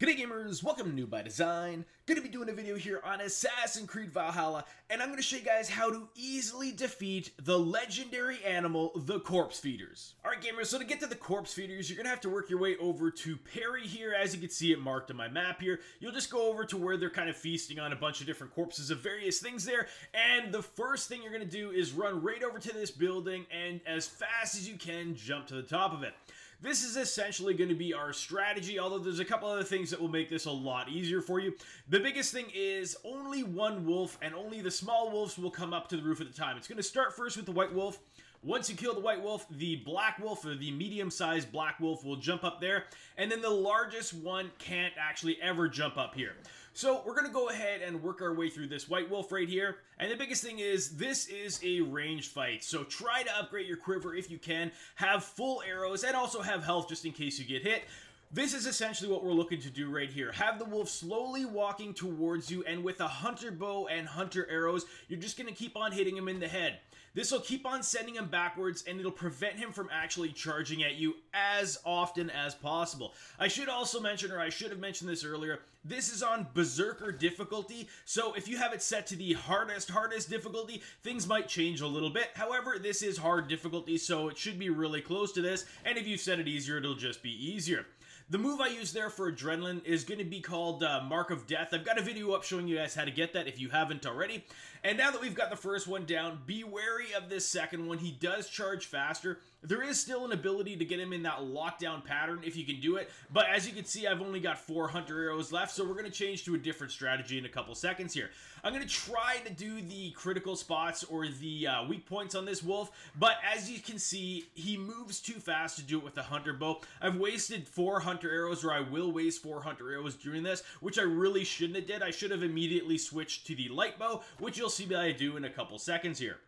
G'day gamers, welcome to New by Design. Gonna be doing a video here on Assassin's Creed Valhalla, and I'm gonna show you guys how to easily defeat the legendary animal, the corpse feeders. Alright gamers, so to get to the corpse feeders, you're gonna have to work your way over to Perry here. As you can see it marked on my map here. You'll just go over to where they're kind of feasting on a bunch of different corpses of various things there, and the first thing you're gonna do is run right over to this building, and as fast as you can, jump to the top of it. This is essentially going to be our strategy, although there's a couple other things that will make this a lot easier for you. The biggest thing is only one wolf, and only the small wolves will come up to the roof at a time. It's going to start first with the white wolf. Once you kill the white wolf, the black wolf, or the medium-sized black wolf, will jump up there, and then the largest one can't actually ever jump up here. So we're going to go ahead and work our way through this white wolf right here, and the biggest thing is, this is a ranged fight, so try to upgrade your quiver if you can, have full arrows, and also have health just in case you get hit. This is essentially what we're looking to do right here. Have the wolf slowly walking towards you, and with a hunter bow and hunter arrows, you're just going to keep on hitting him in the head. This will keep on sending him backwards, and it'll prevent him from actually charging at you as often as possible. I should also mention, or I should have mentioned this earlier, this is on Berserker difficulty, so if you have it set to the hardest difficulty, things might change a little bit. However, this is hard difficulty, so it should be really close to this, and if you set it easier, it'll just be easier. The move I use there for adrenaline is going to be called Mark of Death. I've got a video up showing you guys how to get that if you haven't already. And now that we've got the first one down, be wary of this second one. He does charge faster. There is still an ability to get him in that lockdown pattern if you can do it. But as you can see, I've only got 4 hunter arrows left, so we're going to change to a different strategy in a couple seconds here. I'm going to try to do the critical spots or the weak points on this wolf, but as you can see, he moves too fast to do it with the hunter bow. I've wasted 4 hunter arrows, or I will waste 4 hunter arrows during this, which I really shouldn't have did. I should have immediately switched to the light bow, which you'll see that I do in a couple seconds here.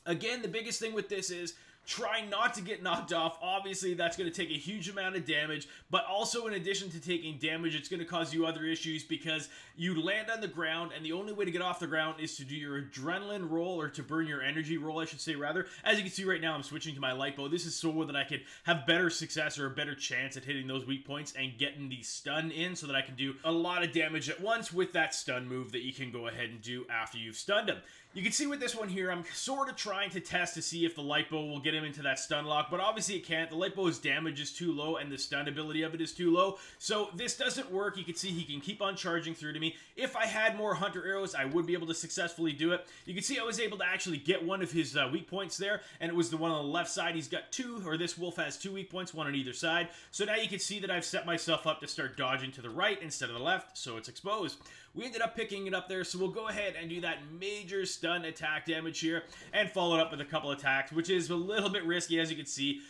Again, the biggest thing with this is try not to get knocked off. Obviously, that's going to take a huge amount of damage, but also in addition to taking damage, it's going to cause you other issues because you land on the ground, and the only way to get off the ground is to do your adrenaline roll, or to burn your energy roll, I should say, rather. As you can see right now, I'm switching to my light bow. This is so that I could have better success or a better chance at hitting those weak points and getting the stun in so that I can do a lot of damage at once with that stun move that you can go ahead and do after you've stunned him. You can see with this one here, I'm sort of trying to test to see if the light bow will get him into that stun lock, but obviously it can't. The light bow's damage is too low, and the stun ability of it is too low, so this doesn't work. You can see he can keep on charging through to me. If I had more hunter arrows, I would be able to successfully do it. You can see I was able to actually get one of his weak points there, and it was the one on the left side. He's got 2, or this wolf has 2 weak points, one on either side, so now you can see that I've set myself up to start dodging to the right instead of the left, so it's exposed. We ended up picking it up there, so we'll go ahead and do that major stun attack damage here, and follow it up with a couple attacks, which is a little bit risky, as you can see.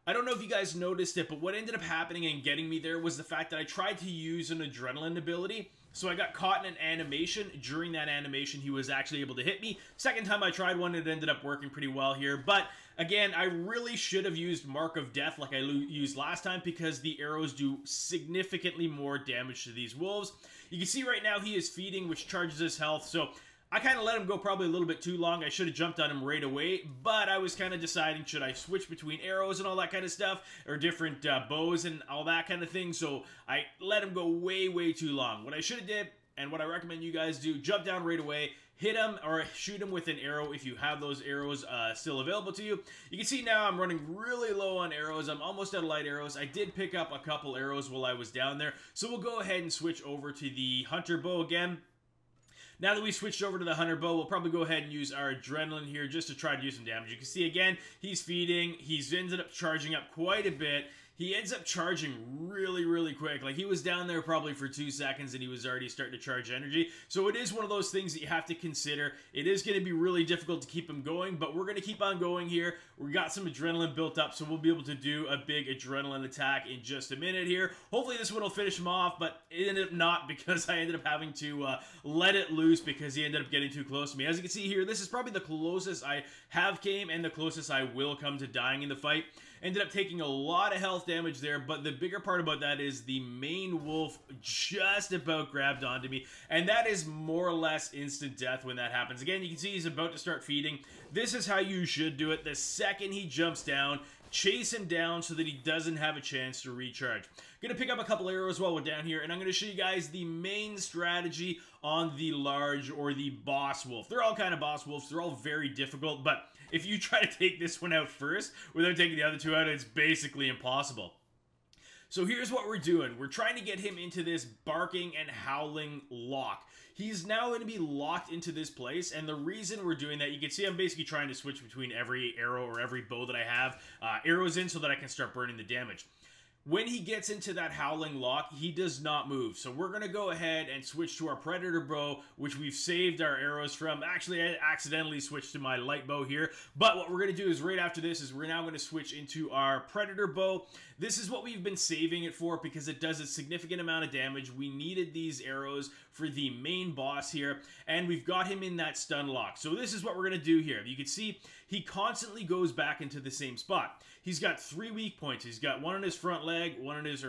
I don't know if you guys noticed it, but what ended up happening and getting me there was the fact that I tried to use an adrenaline ability, so I got caught in an animation. During that animation, he was actually able to hit me. Second time I tried one, it ended up working pretty well here, but again, I really should have used Mark of Death like I used last time, because the arrows do significantly more damage to these wolves. You can see right now he is feeding, which charges his health, so I kind of let him go probably a little bit too long. I should have jumped on him right away, but I was kind of deciding, should I switch between arrows and all that kind of stuff, or different bows and all that kind of thing, so I let him go way too long. What I should have did, and what I recommend you guys do, jump down right away, hit him, or shoot him with an arrow if you have those arrows still available to you. You can see now I'm running really low on arrows. I'm almost out of light arrows. I did pick up a couple arrows while I was down there, so we'll go ahead and switch over to the hunter bow again. Now that we switched over to the hunter bow, we'll probably go ahead and use our adrenaline here just to try to do some damage. You can see again, he's feeding. He's ended up charging up quite a bit. He ends up charging really quick. Like, he was down there probably for 2 seconds and he was already starting to charge energy. So it is one of those things that you have to consider. It is going to be really difficult to keep him going, but we're going to keep on going here. We got some adrenaline built up, so we'll be able to do a big adrenaline attack in just a minute here. Hopefully this one will finish him off, but it ended up not, because I ended up having to let it loose because he ended up getting too close to me. As you can see here, this is probably the closest I have came and the closest I will come to dying in the fight. Ended up taking a lot of health damage there, but the bigger part about that is the main wolf just about grabbed onto me, and that is more or less instant death when that happens. Again, you can see he's about to start feeding. This is how you should do it. The second he jumps down, chase him down so that he doesn't have a chance to recharge. I'm going to pick up a couple arrows while we're down here, and I'm going to show you guys the main strategy on the large or the boss wolf. They're all kind of boss wolves. They're all very difficult, but if you try to take this one out first without taking the other two out, it's basically impossible. So here's what we're doing. We're trying to get him into this barking and howling lock. He's now going to be locked into this place, and the reason we're doing that, you can see I'm basically trying to switch between every arrow or every bow that I have arrows in so that I can start burning the damage. When he gets into that howling lock, he does not move. So we're going to go ahead and switch to our predator bow, which we've saved our arrows from. Actually, I accidentally switched to my light bow here. But what we're going to do is right after this is we're now going to switch into our predator bow. This is what we've been saving it for because it does a significant amount of damage. We needed these arrows for the main boss here, and we've got him in that stun lock. So this is what we're going to do here. You can see he constantly goes back into the same spot. He's got 3 weak points. He's got one on his front leg, one on his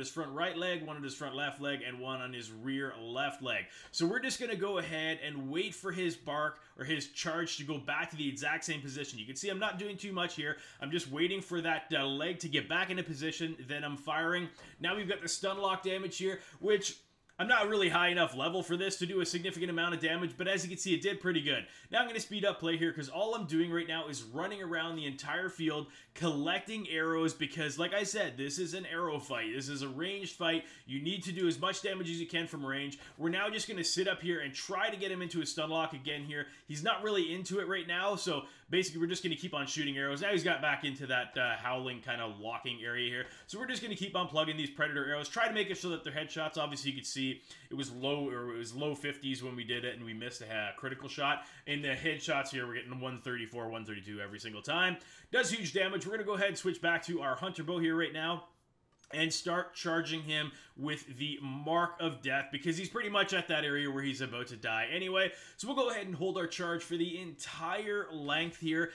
front right leg, one on his front left leg, and one on his rear left leg. So we're just going to go ahead and wait for his bark or his charge to go back to the exact same position. You can see I'm not doing too much here. I'm just waiting for that leg to get back into position. Then I'm firing. Now we've got the stun lock damage here, which I'm not really high enough level for this to do a significant amount of damage, but as you can see, it did pretty good. Now I'm going to speed up play here because all I'm doing right now is running around the entire field, collecting arrows because, like I said, this is an arrow fight. This is a ranged fight. You need to do as much damage as you can from range. We're now just going to sit up here and try to get him into a stun lock again here. He's not really into it right now, so basically we're just going to keep on shooting arrows. Now he's got back into that howling kind of locking area here, so we're just going to keep on plugging these predator arrows. Try to make it so that they're headshots. Obviously, you can see it was low 50s when we did it, and we missed a critical shot. In the headshots here, we're getting 134, 132 every single time. Does huge damage. We're going to go ahead and switch back to our hunter bow here right now and start charging him with the mark of death because he's pretty much at that area where he's about to die anyway. So we'll go ahead and hold our charge for the entire length here,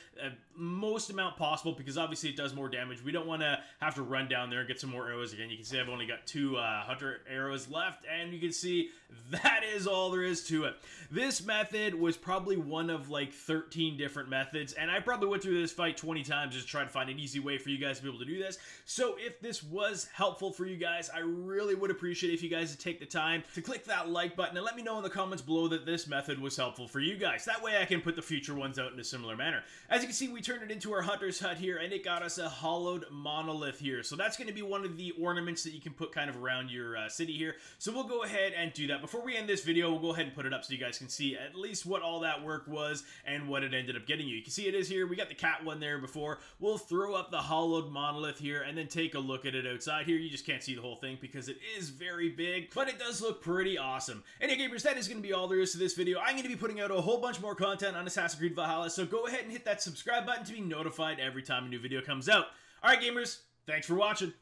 most amount possible, because obviously it does more damage. We don't want to have to run down there and get some more arrows again. You can see I've only got 2 hunter arrows left, and you can see that is all there is to it. This method was probably one of like 13 different methods, and I probably went through this fight 20 times just to try to find an easy way for you guys to be able to do this. So if this was helpful for you guys, I really would appreciate if you guys would take the time to click that like button and let me know in the comments below that this method was helpful for you guys. That way I can put the future ones out in a similar manner. As you can see, we turned it into our hunter's hut here, and it got us a hollowed monolith here. So that's going to be one of the ornaments that you can put kind of around your city here. So we'll go ahead and do that. Before we end this video, we'll go ahead and put it up so you guys can see at least what all that work was and what it ended up getting you. You can see it is here. We got the cat one there before. We'll throw up the hollowed monolith here and then take a look at it outside here. You just can't see the whole thing because it is very big, but it does look pretty awesome. Anyway, gamers, that is going to be all there is to this video. I'm going to be putting out a whole bunch more content on Assassin's Creed Valhalla, so go ahead and hit that subscribe button to be notified every time a new video comes out. Alright, gamers, thanks for watching.